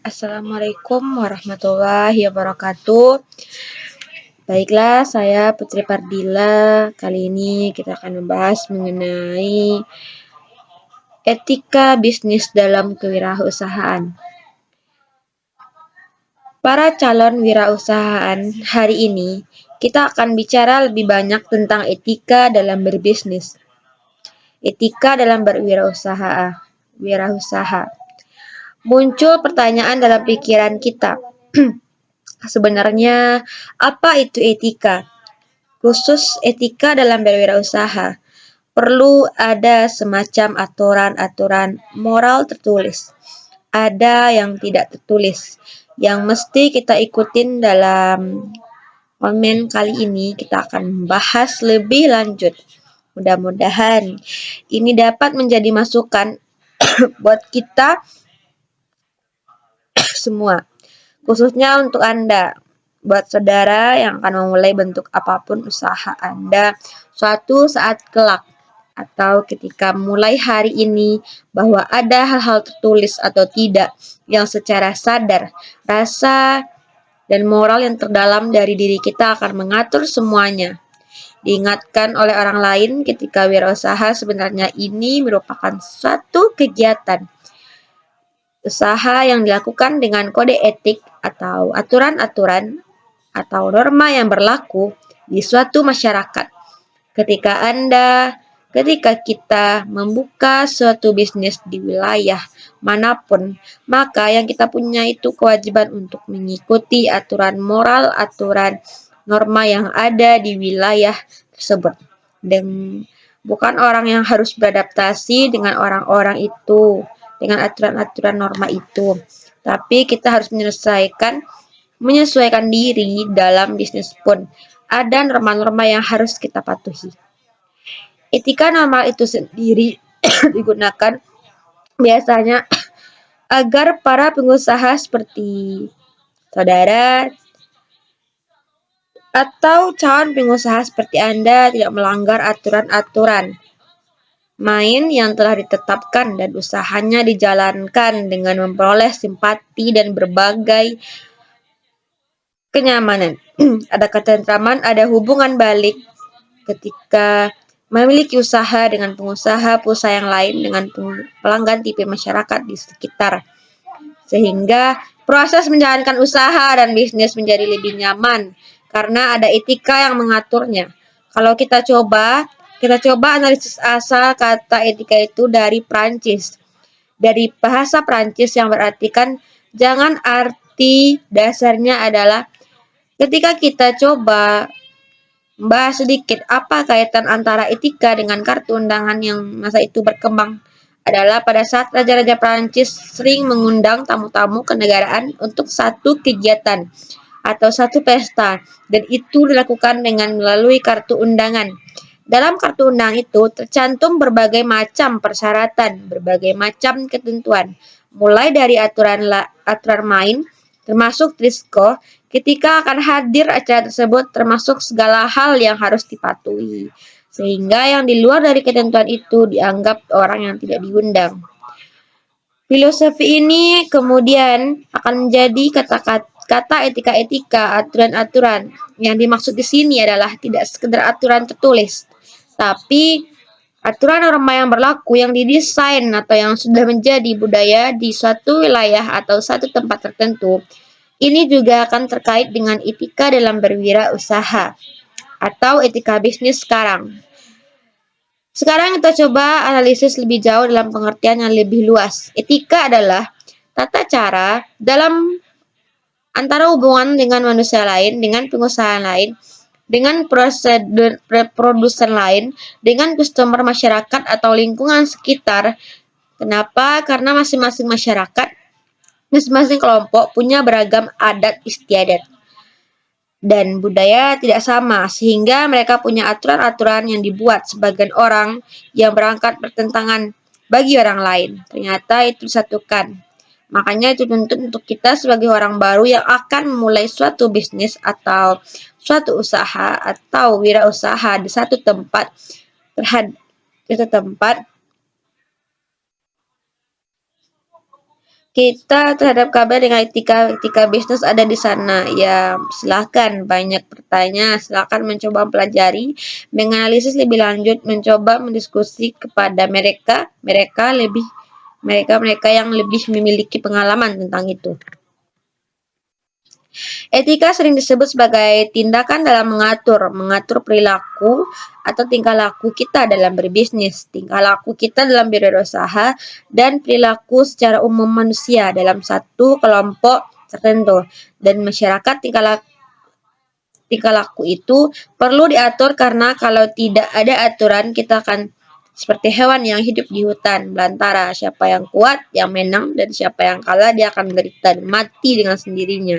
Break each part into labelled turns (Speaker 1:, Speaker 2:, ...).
Speaker 1: Assalamualaikum warahmatullahi wabarakatuh. Baiklah, saya Putri Pardila. Kali ini kita akan membahas mengenai etika bisnis dalam kewirausahaan. Para calon wirausahaan hari ini, kita akan bicara lebih banyak tentang etika dalam berbisnis. Etika dalam wirausaha. Muncul pertanyaan dalam pikiran kita. Sebenarnya, apa itu etika? Khusus etika dalam berwirausaha, perlu ada semacam aturan-aturan moral tertulis. Ada yang tidak tertulis, yang mesti kita ikutin dalam komen kali ini. Kita akan membahas lebih lanjut. Mudah-mudahan ini dapat menjadi masukan buat kita semua, khususnya untuk Anda, buat saudara yang akan memulai bentuk apapun usaha Anda suatu saat kelak, atau ketika mulai hari ini, bahwa ada hal-hal tertulis atau tidak yang secara sadar, rasa, dan moral yang terdalam dari diri kita akan mengatur semuanya. Diingatkan oleh orang lain ketika wirausaha sebenarnya ini merupakan suatu kegiatan usaha yang dilakukan dengan kode etik atau aturan-aturan atau norma yang berlaku di suatu masyarakat. Ketika kita membuka suatu bisnis di wilayah manapun, maka yang kita punya itu kewajiban untuk mengikuti aturan moral, aturan norma yang ada di wilayah tersebut. Dan bukan orang yang harus beradaptasi dengan orang-orang itu, dengan aturan-aturan norma itu. Tapi kita harus menyesuaikan diri dalam bisnis pun. Ada norma-norma yang harus kita patuhi. Etika normal itu sendiri digunakan biasanya agar para pengusaha seperti saudara atau calon pengusaha seperti Anda tidak melanggar aturan-aturan main yang telah ditetapkan dan usahanya dijalankan dengan memperoleh simpati dan berbagai kenyamanan. Ada ketentraman, ada hubungan balik ketika memiliki usaha dengan pengusaha yang lain, dengan pelanggan tipe masyarakat di sekitar. Sehingga proses menjalankan usaha dan bisnis menjadi lebih nyaman karena ada etika yang mengaturnya. Kalau kita coba analisis asal kata etika itu dari Prancis. Dari bahasa Prancis yang berartikan jangan, arti dasarnya adalah ketika kita coba bahas sedikit apa kaitan antara etika dengan kartu undangan yang masa itu berkembang adalah pada saat raja-raja Prancis sering mengundang tamu-tamu kenegaraan untuk satu kegiatan atau satu pesta, dan itu dilakukan dengan melalui kartu undangan. Dalam kartu undangan itu tercantum berbagai macam persyaratan, berbagai macam ketentuan, mulai dari aturan main, termasuk dress code ketika akan hadir acara tersebut, termasuk segala hal yang harus dipatuhi. Sehingga yang di luar dari ketentuan itu dianggap orang yang tidak diundang. Filosofi ini kemudian akan menjadi kata etika-etika, aturan-aturan. Yang dimaksud di sini adalah tidak sekedar aturan tertulis, tapi aturan norma yang berlaku, yang didesain atau yang sudah menjadi budaya di suatu wilayah atau satu tempat tertentu. Ini juga akan terkait dengan etika dalam berwirausaha atau etika bisnis sekarang. Sekarang kita coba analisis lebih jauh dalam pengertian yang lebih luas. Etika adalah tata cara dalam antara hubungan dengan manusia lain, dengan pengusaha lain, dengan produsen lain, dengan customer masyarakat atau lingkungan sekitar. Kenapa? Karena masing-masing masyarakat, masing-masing kelompok punya beragam adat istiadat dan budaya tidak sama, sehingga mereka punya aturan-aturan yang dibuat sebagian orang yang berangkat bertentangan bagi orang lain. Ternyata itu disatukan. Makanya itu tuntut untuk kita sebagai orang baru yang akan memulai suatu bisnis atau suatu usaha atau wirausaha di satu tempat kita terhadap kabar dengan etika bisnis ada di sana. Ya, silahkan banyak bertanya, silahkan mencoba mempelajari, menganalisis lebih lanjut, mencoba mendiskusi kepada mereka yang lebih memiliki pengalaman tentang itu. Etika sering disebut sebagai tindakan dalam mengatur perilaku atau tingkah laku kita dalam berbisnis, tingkah laku kita dalam berwirausaha, dan perilaku secara umum manusia dalam satu kelompok tertentu. Dan masyarakat tingkah laku itu perlu diatur karena kalau tidak ada aturan kita akan seperti hewan yang hidup di hutan belantara. Siapa yang kuat yang menang dan siapa yang kalah dia akan menderita dan mati dengan sendirinya.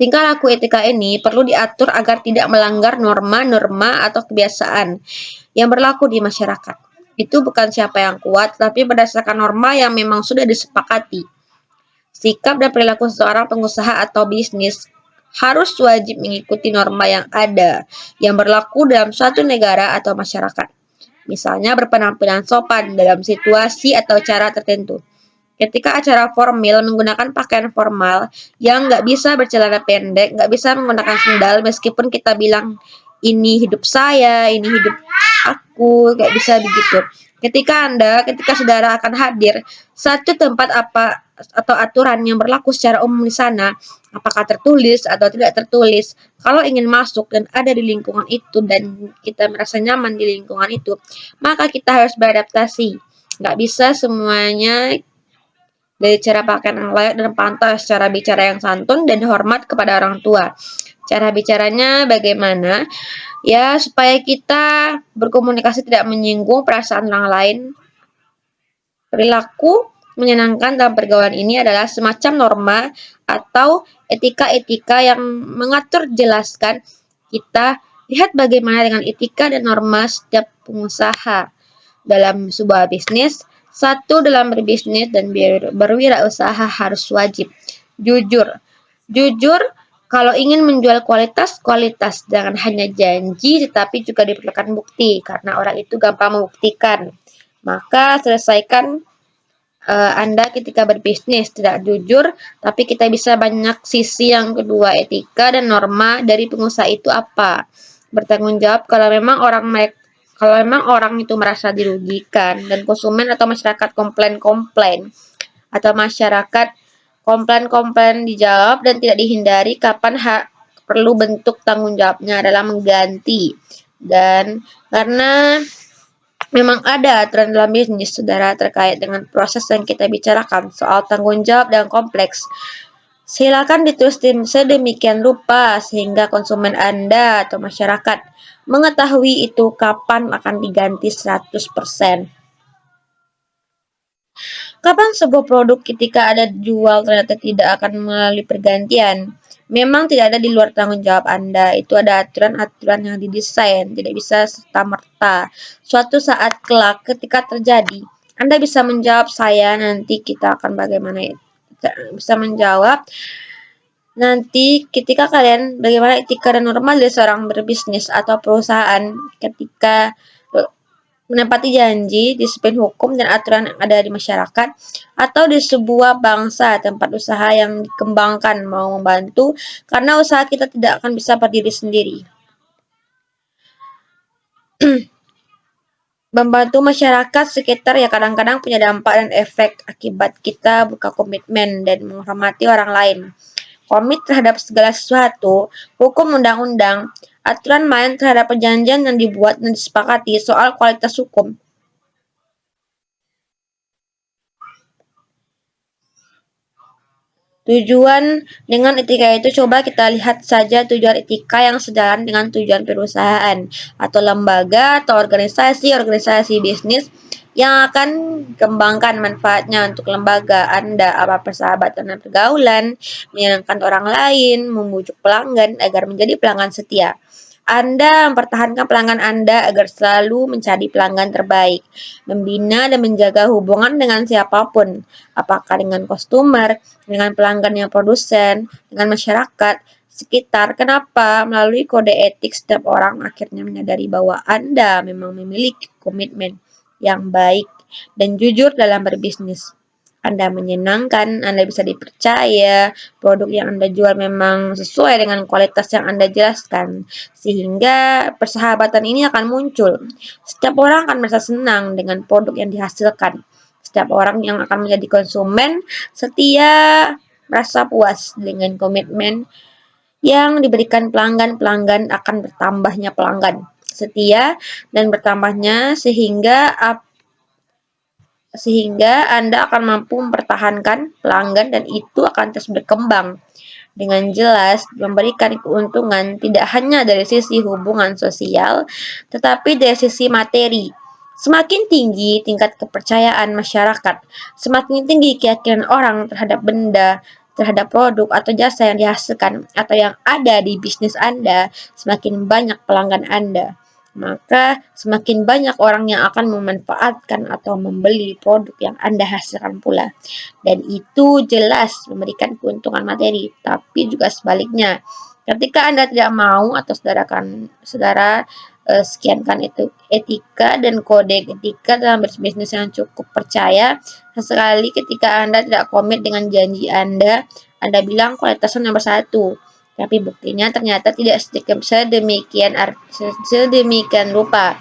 Speaker 1: Tingkah laku etika ini perlu diatur agar tidak melanggar norma-norma atau kebiasaan yang berlaku di masyarakat. Itu bukan siapa yang kuat, tapi berdasarkan norma yang memang sudah disepakati. Sikap dan perilaku seorang pengusaha atau bisnis harus wajib mengikuti norma yang ada, yang berlaku dalam suatu negara atau masyarakat. Misalnya berpenampilan sopan dalam situasi atau cara tertentu. Ketika acara formal menggunakan pakaian formal yang nggak bisa bercelana pendek, nggak bisa menggunakan sendal meskipun kita bilang ini hidup saya, ini hidup aku, nggak bisa begitu. Ketika saudara akan hadir, satu tempat apa atau aturan yang berlaku secara umum di sana, apakah tertulis atau tidak tertulis, kalau ingin masuk dan ada di lingkungan itu dan kita merasa nyaman di lingkungan itu, maka kita harus beradaptasi. Nggak bisa semuanya dari cara pakaian yang layak dan pantas, cara bicara yang santun dan hormat kepada orang tua. Cara bicaranya bagaimana? Ya, supaya kita berkomunikasi tidak menyinggung perasaan orang lain. Perilaku menyenangkan dalam pergaulan ini adalah semacam norma atau etika-etika yang mengatur jelaskan kita lihat bagaimana dengan etika dan norma setiap pengusaha dalam sebuah bisnis. Satu, dalam berbisnis dan berwirausaha harus wajib jujur. Jujur kalau ingin menjual kualitas, jangan hanya janji tetapi juga diperlukan bukti karena orang itu gampang membuktikan. Maka selesaikan Anda ketika berbisnis tidak jujur, tapi kita bisa banyak sisi yang kedua, etika dan norma dari pengusaha itu apa. Bertanggung jawab kalau memang orang itu merasa dirugikan dan konsumen atau masyarakat komplain atau masyarakat komplain dijawab dan tidak dihindari, kapan perlu bentuk tanggung jawabnya adalah mengganti. Dan karena memang ada aturan dalam bisnis, saudara, terkait dengan proses yang kita bicarakan soal tanggung jawab dan kompleks. Silakan ditulis sedemikian rupa sehingga konsumen Anda atau masyarakat mengetahui itu kapan akan diganti 100%. Kapan sebuah produk ketika ada dijual ternyata tidak akan melalui pergantian? Memang tidak ada di luar tanggung jawab Anda. Itu ada aturan-aturan yang didesain, tidak bisa serta-merta. Suatu saat kelak ketika terjadi, Anda bisa menjawab saya nanti kita akan bagaimana bisa menjawab nanti ketika kalian bagaimana etika dan norma dari seorang berbisnis atau perusahaan ketika menepati janji, disiplin hukum dan aturan yang ada di masyarakat atau di sebuah bangsa tempat usaha yang dikembangkan mau membantu karena usaha kita tidak akan bisa berdiri sendiri. Membantu masyarakat sekitar ya kadang-kadang punya dampak dan efek akibat kita buka komitmen dan menghormati orang lain. Komit terhadap segala sesuatu, hukum undang-undang, aturan main terhadap perjanjian yang dibuat dan disepakati soal kualitas hukum. Tujuan dengan etika itu coba kita lihat saja tujuan etika yang sejalan dengan tujuan perusahaan atau lembaga atau organisasi bisnis yang akan kembangkan manfaatnya untuk lembaga Anda, apa persahabatan dan pergaulan, menyenangkan orang lain, membujuk pelanggan agar menjadi pelanggan setia. Anda mempertahankan pelanggan Anda agar selalu mencari pelanggan terbaik, membina dan menjaga hubungan dengan siapapun, apakah dengan customer, dengan pelanggan yang produsen, dengan masyarakat sekitar. Kenapa? Melalui kode etik setiap orang akhirnya menyadari bahwa Anda memang memiliki komitmen yang baik dan jujur dalam berbisnis. Anda menyenangkan, Anda bisa dipercaya, produk yang Anda jual memang sesuai dengan kualitas yang Anda jelaskan, sehingga persahabatan ini akan muncul. Setiap orang akan merasa senang dengan produk yang dihasilkan. Setiap orang yang akan menjadi konsumen setia merasa puas dengan komitmen yang diberikan pelanggan akan bertambahnya pelanggan setia dan bertambahnya sehingga Anda akan mampu mempertahankan pelanggan dan itu akan terus berkembang dengan jelas memberikan keuntungan tidak hanya dari sisi hubungan sosial tetapi dari sisi materi. Semakin tinggi tingkat kepercayaan masyarakat, semakin tinggi keyakinan orang terhadap benda, terhadap produk atau jasa yang dihasilkan atau yang ada di bisnis Anda, semakin banyak pelanggan Anda. Maka semakin banyak orang yang akan memanfaatkan atau membeli produk yang Anda hasilkan pula. Dan itu jelas memberikan keuntungan materi, tapi juga sebaliknya. Ketika Anda tidak mau atau saudara sekiankan itu etika dan kode etika dalam berbisnis yang cukup percaya. Sesekali ketika Anda tidak komit dengan janji Anda bilang kualitasnya nomor satu. Tapi buktinya ternyata tidak sedemikian rupa.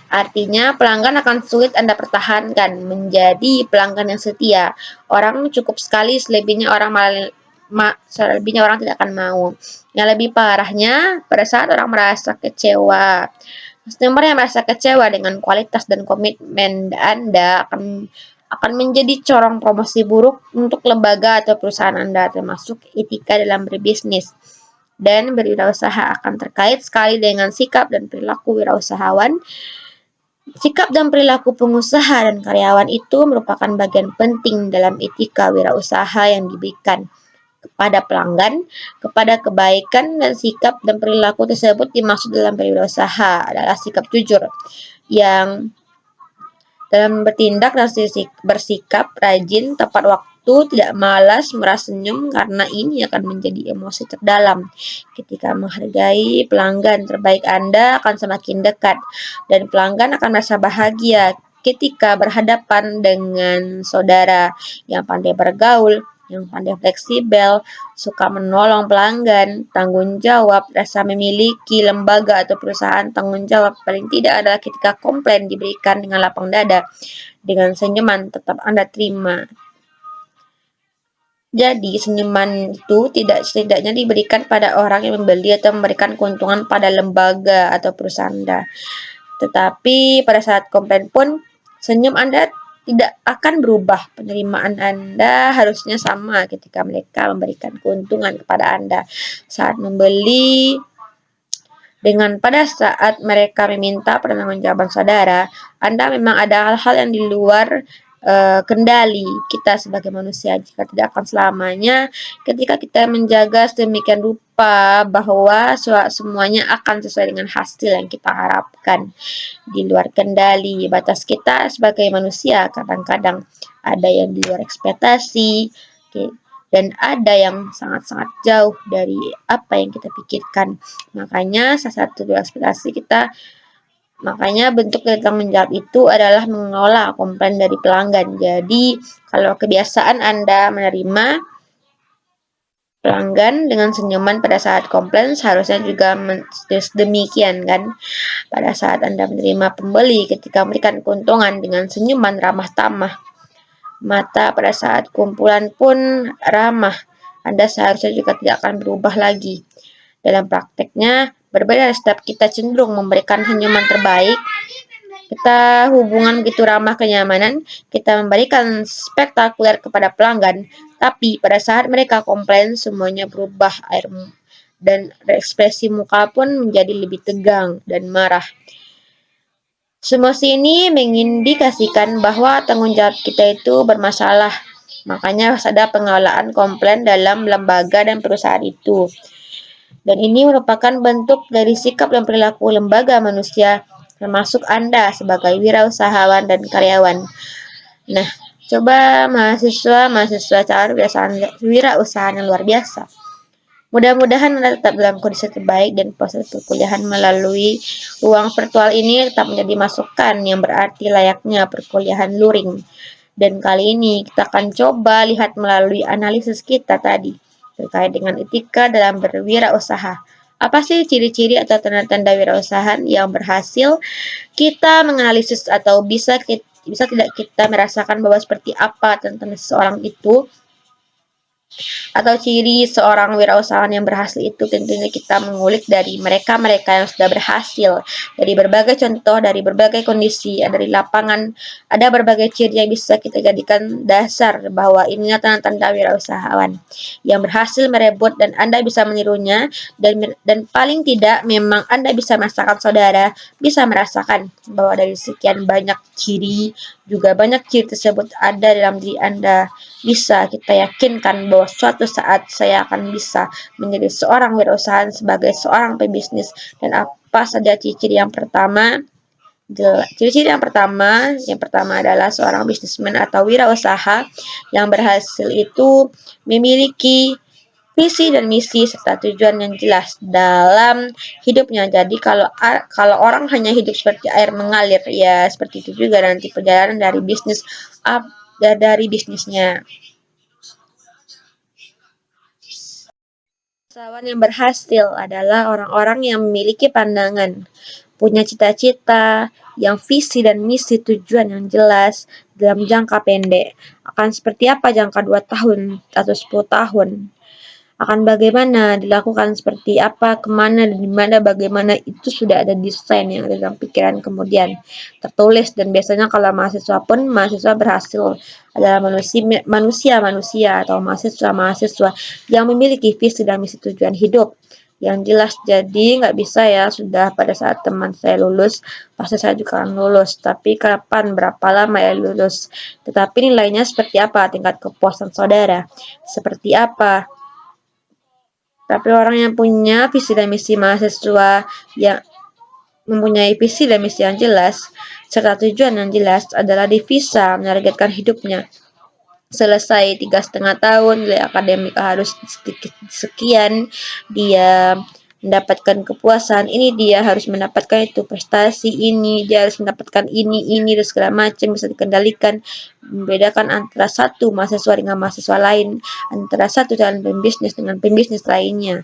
Speaker 1: Artinya pelanggan akan sulit Anda pertahankan menjadi pelanggan yang setia. Orang cukup sekali, selebihnya orang tidak akan mau. Yang lebih parahnya, pada saat orang merasa kecewa, customer yang merasa kecewa dengan kualitas dan komitmen Anda akan menjadi corong promosi buruk untuk lembaga atau perusahaan Anda, termasuk etika dalam berbisnis. Dan berwirausaha akan terkait sekali dengan sikap dan perilaku wirausahawan. Sikap dan perilaku pengusaha dan karyawan itu merupakan bagian penting dalam etika wirausaha yang diberikan kepada pelanggan, kepada kebaikan dan sikap dan perilaku tersebut dimaksud dalam berwirausaha adalah sikap jujur yang dalam bertindak dan bersikap rajin, tepat waktu, tidak malas, merasa senyum karena ini akan menjadi emosi terdalam. Ketika menghargai pelanggan, terbaik Anda akan semakin dekat dan pelanggan akan merasa bahagia ketika berhadapan dengan saudara yang pandai bergaul, yang pandai fleksibel, suka menolong pelanggan, tanggung jawab, rasa memiliki lembaga atau perusahaan tanggung jawab paling tidak adalah ketika komplain diberikan dengan lapang dada, dengan senyuman tetap Anda terima. Jadi, senyuman itu setidaknya diberikan pada orang yang membeli atau memberikan keuntungan pada lembaga atau perusahaan Anda. Tetapi pada saat komplain pun, senyum Anda tidak akan berubah. Penerimaan Anda harusnya sama ketika mereka memberikan keuntungan kepada Anda saat membeli dengan pada saat mereka meminta pertanggungjawaban saudara. Anda memang ada hal-hal yang di luar kendali kita sebagai manusia, jika tidak akan selamanya ketika kita menjaga sedemikian rupa bahwa semuanya akan sesuai dengan hasil yang kita harapkan. Di luar kendali batas kita sebagai manusia, kadang-kadang ada yang di luar ekspektasi dan ada yang sangat-sangat jauh dari apa yang kita pikirkan. Makanya salah satu ekspektasi kita, makanya bentuk dari tanggung jawab itu adalah mengelola komplain dari pelanggan. Jadi, kalau kebiasaan Anda menerima pelanggan dengan senyuman pada saat komplain, seharusnya juga demikian kan. Pada saat Anda menerima pembeli ketika memberikan keuntungan dengan senyuman ramah tamah, mata pada saat kumpulan pun ramah, Anda seharusnya juga tidak akan berubah lagi. Dalam prakteknya, berbeda setiap kita cenderung memberikan senyuman terbaik, kita hubungan begitu ramah kenyamanan, kita memberikan spektakuler kepada pelanggan, tapi pada saat mereka komplain semuanya berubah dan ekspresi muka pun menjadi lebih tegang dan marah. Semua ini mengindikasikan bahwa tanggung jawab kita itu bermasalah. Makanya harus ada pengelolaan komplain dalam lembaga dan perusahaan itu. Dan ini merupakan bentuk dari sikap dan perilaku lembaga manusia, termasuk Anda sebagai wirausahawan dan karyawan. Nah, coba mahasiswa cari wirausahaan yang luar biasa. Mudah-mudahan Anda tetap dalam kondisi terbaik dan proses perkuliahan melalui ruang virtual ini tetap menjadi masukan yang berarti layaknya perkuliahan luring. Dan kali ini kita akan coba lihat melalui analisis kita tadi terkait dengan etika dalam berwirausaha. Apa sih ciri-ciri atau tanda-tanda wirausaha yang berhasil? Kita menganalisis atau bisa tidak kita merasakan bahwa seperti apa tentang seseorang itu atau ciri seorang wirausahawan yang berhasil itu tentunya kita mengulik dari mereka-mereka yang sudah berhasil, dari berbagai contoh, dari berbagai kondisi, dari lapangan, ada berbagai ciri yang bisa kita jadikan dasar bahwa inilah tanda-tanda wirausahawan yang berhasil merebut dan Anda bisa menirunya dan paling tidak memang Anda bisa merasakan, saudara bisa merasakan bahwa dari sekian banyak ciri juga banyak ciri tersebut ada dalam diri Anda. Bisa kita yakinkan bahwa suatu saat saya akan bisa menjadi seorang wirausahawan sebagai seorang pebisnis. Dan apa saja ciri-ciri yang pertama? Ciri-ciri yang pertama adalah seorang bisnismen atau wirausaha yang berhasil itu memiliki visi dan misi serta tujuan yang jelas dalam hidupnya. Jadi kalau orang hanya hidup seperti air mengalir, ya seperti itu juga nanti perjalanan dari bisnisnya. Usahawan yang berhasil adalah orang-orang yang memiliki pandangan, punya cita-cita, yang visi dan misi tujuan yang jelas dalam jangka pendek. Akan seperti apa jangka 2 tahun atau 10 tahun? Akan bagaimana dilakukan, seperti apa, kemana, dan dimana, bagaimana, itu sudah ada desain yang ada dalam pikiran kemudian tertulis. Dan biasanya kalau mahasiswa berhasil adalah manusia atau mahasiswa yang memiliki visi dan misi tujuan hidup yang jelas. Jadi nggak bisa ya sudah pada saat teman saya lulus pasti saya juga akan lulus, tapi kapan, berapa lama ya lulus, tetapi nilainya seperti apa, tingkat kepuasan saudara seperti apa. Tapi orang yang punya visi dan misi mahasiswa yang mempunyai visi dan misi yang jelas serta tujuan yang jelas adalah divisa menargetkan hidupnya selesai 3,5 tahun nilai akademik harus sedikit sekian, dia mendapatkan kepuasan ini, dia harus mendapatkan itu prestasi ini, dia harus mendapatkan ini dan segala macam bisa dikendalikan. Membedakan antara satu mahasiswa dengan mahasiswa lain, antara satu calon pembisnis dengan pembisnis lainnya.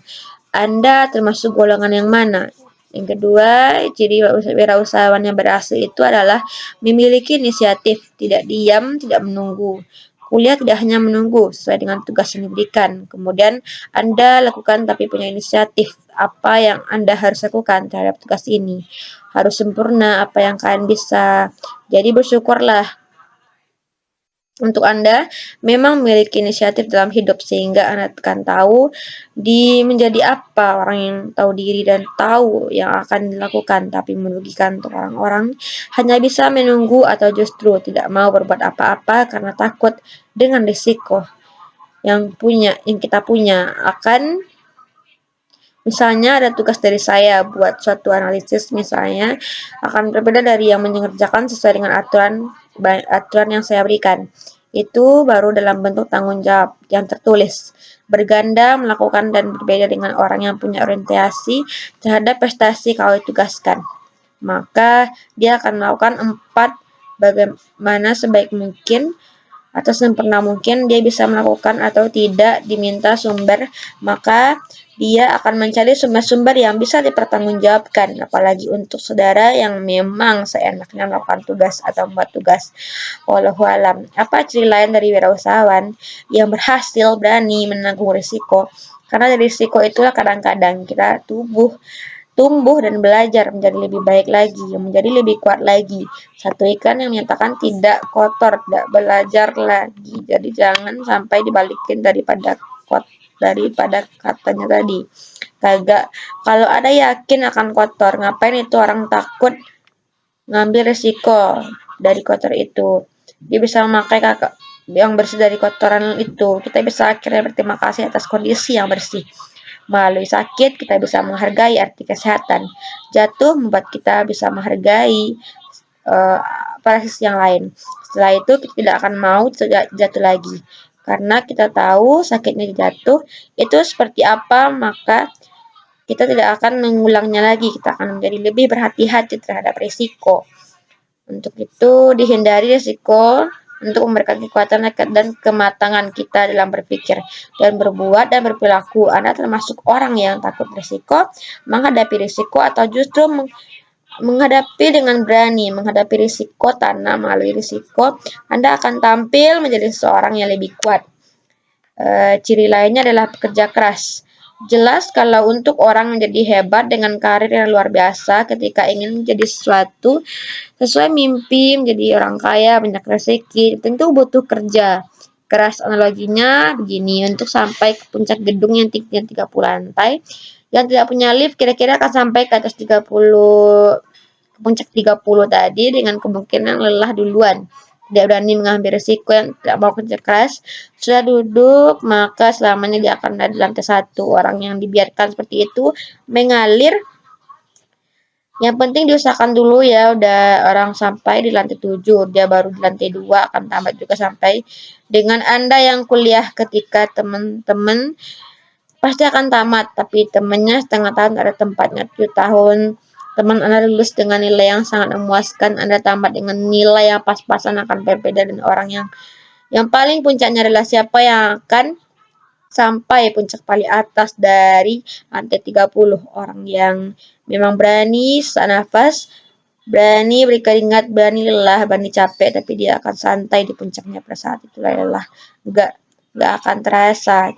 Speaker 1: Anda termasuk golongan yang mana? Yang kedua, ciri wirausahawan yang berhasil itu adalah memiliki inisiatif, tidak diam, tidak menunggu. Kuliah tidak hanya menunggu sesuai dengan tugas yang diberikan. Kemudian Anda lakukan tapi punya inisiatif. Apa yang Anda harus lakukan terhadap tugas ini? Harus sempurna apa yang kalian bisa. Jadi bersyukurlah untuk Anda memang memiliki inisiatif dalam hidup sehingga Anda akan tahu menjadi apa orang yang tahu diri dan tahu yang akan dilakukan, tapi merugikan untuk orang-orang hanya bisa menunggu atau justru tidak mau berbuat apa-apa karena takut dengan risiko yang kita punya akan. Misalnya ada tugas dari saya buat suatu analisis, misalnya akan berbeda dari yang mengerjakan sesuai dengan aturan yang saya berikan. Itu baru dalam bentuk tanggung jawab yang tertulis. Berganda melakukan dan berbeda dengan orang yang punya orientasi terhadap prestasi kalau ditugaskan. Maka dia akan melakukan 4 bagaimana sebaik mungkin atau sempurna mungkin dia bisa melakukan atau tidak diminta sumber, maka dia akan mencari sumber-sumber yang bisa dipertanggungjawabkan, apalagi untuk saudara yang memang seenaknya melakukan tugas atau membuat tugas. Wallahu alam. Apa ciri lain dari wirausahawan yang berhasil berani menanggung risiko? Karena dari risiko itulah kadang-kadang kita tumbuh dan belajar menjadi lebih baik lagi, menjadi lebih kuat lagi. Satu iklan yang menyatakan tidak kotor, tidak belajar lagi. Jadi jangan sampai dibalikin daripada katanya tadi. Kagak, kalau ada yakin akan kotor, ngapain itu orang takut ngambil resiko dari kotor itu. Dia bisa memakai yang bersih dari kotoran itu. Kita bisa akhirnya berterima kasih atas kondisi yang bersih. Melalui sakit, kita bisa menghargai arti kesehatan. Jatuh membuat kita bisa menghargai proses yang lain. Setelah itu, kita tidak akan mau jatuh lagi. Karena kita tahu sakitnya jatuh itu seperti apa, maka kita tidak akan mengulangnya lagi. Kita akan menjadi lebih berhati-hati terhadap risiko. Untuk itu, dihindari risiko untuk memberikan kekuatan dan kematangan kita dalam berpikir dan berbuat dan berperilaku. Anda termasuk orang yang takut risiko, menghadapi risiko, atau justru menghadapi dengan berani, menghadapi risiko tanpa melalui risiko, Anda akan tampil menjadi seorang yang lebih kuat. Ciri lainnya adalah pekerja keras. Jelas kalau untuk orang menjadi hebat dengan karir yang luar biasa ketika ingin menjadi sesuatu sesuai mimpi, menjadi orang kaya, banyak rezeki, tentu butuh kerja keras. Analoginya begini, untuk sampai ke puncak gedung yang tingginya 30 lantai, yang tidak punya lift kira-kira akan sampai ke atas 30, ke puncak 30 tadi dengan kemungkinan lelah duluan. Tidak berani mengambil risiko yang tidak mau kerja keras, sudah duduk, maka selamanya dia akan ada di lantai 1. Orang yang dibiarkan seperti itu mengalir. Yang penting diusahakan dulu ya, udah orang sampai di lantai 7, dia baru di lantai 2, akan tamat juga sampai dengan Anda yang kuliah. Ketika teman-teman pasti akan tamat, tapi temannya setengah tahun ada tempatnya 7 tahun. Teman Anda lulus dengan nilai yang sangat memuaskan, Anda tamat dengan nilai yang pas-pasan, akan berbeda dengan orang yang paling puncaknya adalah siapa yang akan sampai puncak paling atas dari lantai 30. Orang yang memang berani sesak nafas, berani berkeringat, berani lelah, berani capek, tapi dia akan santai di puncaknya pada saat itu lelah. Nggak akan terasa,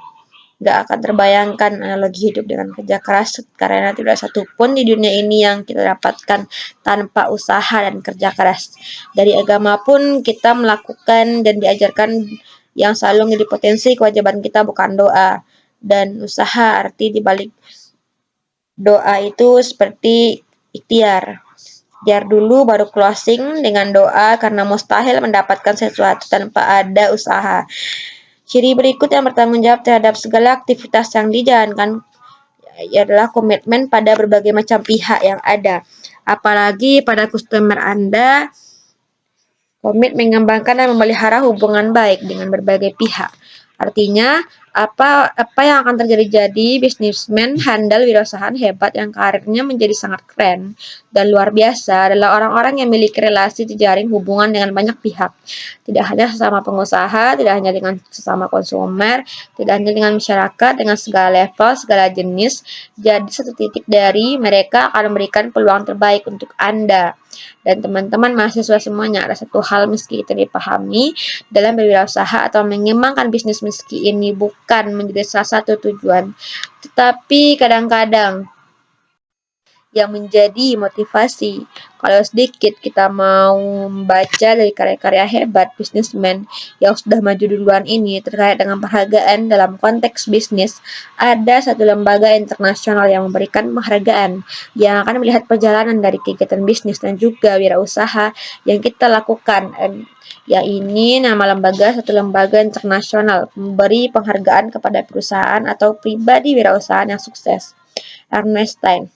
Speaker 1: nggak akan terbayangkan analogi hidup dengan kerja keras, karena tidak satu pun di dunia ini yang kita dapatkan tanpa usaha dan kerja keras. Dari agama pun kita melakukan dan diajarkan yang selalu menjadi potensi kewajiban kita bukan doa dan usaha. Arti dibalik doa itu seperti ikhtiar. Biar dulu baru closing dengan doa, karena mustahil mendapatkan sesuatu tanpa ada usaha. Ciri berikut yang bertanggung jawab terhadap segala aktivitas yang dijalankan adalah komitmen pada berbagai macam pihak yang ada. Apalagi pada customer Anda, komit mengembangkan dan memelihara hubungan baik dengan berbagai pihak. Artinya, apa yang akan terjadi bisnismen handal wirausahaan hebat yang karirnya menjadi sangat keren dan luar biasa adalah orang-orang yang memiliki relasi jejaring hubungan dengan banyak pihak. Tidak hanya sesama pengusaha, tidak hanya dengan sesama konsumer, tidak hanya dengan masyarakat, dengan segala level, segala jenis. Jadi satu titik dari mereka akan memberikan peluang terbaik untuk Anda. Dan teman-teman mahasiswa semuanya, ada satu hal meski kita dipahami dalam berwirausaha atau mengembangkan bisnis, meski ini bukan menjadi salah satu tujuan, tetapi kadang-kadang yang menjadi motivasi. Kalau sedikit kita mau membaca dari karya-karya hebat bisnismen yang sudah maju duluan ini terkait dengan penghargaan dalam konteks bisnis, ada satu lembaga internasional yang memberikan penghargaan yang akan melihat perjalanan dari kegiatan bisnis dan juga wirausaha yang kita lakukan. Ya, ini nama lembaga, satu lembaga internasional memberi penghargaan kepada perusahaan atau pribadi wirausahaan yang sukses. Ernest Stein,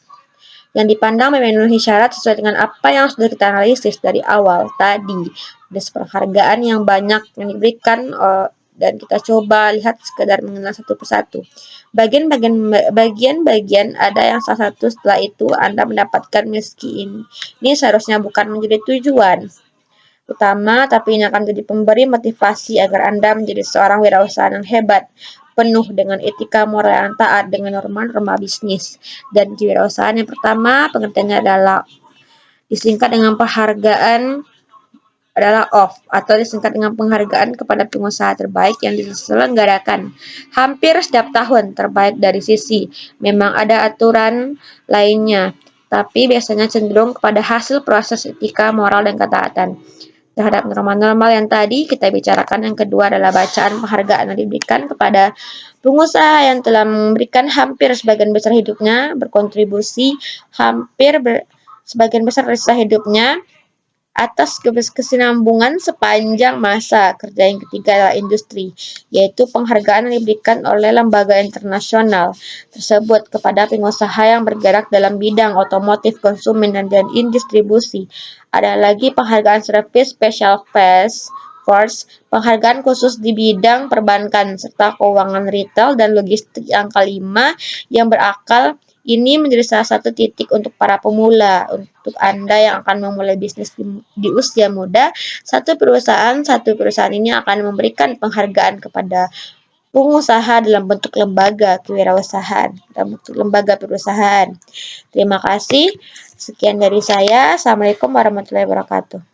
Speaker 1: yang dipandang memenuhi syarat sesuai dengan apa yang sudah kita analisis dari awal tadi. Ada penghargaan yang banyak yang diberikan, dan kita coba lihat sekedar mengenal satu persatu. Bagian-bagian ada yang salah satu setelah itu Anda mendapatkan meski ini seharusnya bukan menjadi tujuan utama, tapi ini akan menjadi pemberi motivasi agar Anda menjadi seorang wirausahaan yang hebat, penuh dengan etika moral yang taat dengan norma-norma bisnis. Dan kewirausahaan yang pertama, pengertiannya adalah disingkat dengan penghargaan adalah OFF, atau disingkat dengan penghargaan kepada pengusaha terbaik yang diselenggarakan hampir setiap tahun. Terbaik dari sisi memang ada aturan lainnya, tapi biasanya cenderung kepada hasil proses etika, moral, dan ketaatan terhadap norma-norma yang tadi kita bicarakan. Yang kedua adalah bacaan penghargaan yang diberikan kepada pengusaha yang telah memberikan hampir sebagian besar hidupnya, berkontribusi sebagian besar sisa hidupnya atas kesinambungan sepanjang masa kerja. Yang ketiga adalah industri, yaitu penghargaan yang diberikan oleh lembaga internasional tersebut kepada pengusaha yang bergerak dalam bidang otomotif, konsumen, dan distribusi. Ada lagi penghargaan service, special face, Awards, penghargaan khusus di bidang perbankan serta keuangan retail dan logistik yang kelima yang berakal. Ini menjadi salah satu titik untuk para pemula. Untuk Anda yang akan memulai bisnis di usia muda, satu perusahaan ini akan memberikan penghargaan kepada pengusaha dalam bentuk lembaga kewirausahaan, dalam bentuk lembaga perusahaan. Terima kasih. Sekian dari saya. Assalamualaikum warahmatullahi wabarakatuh.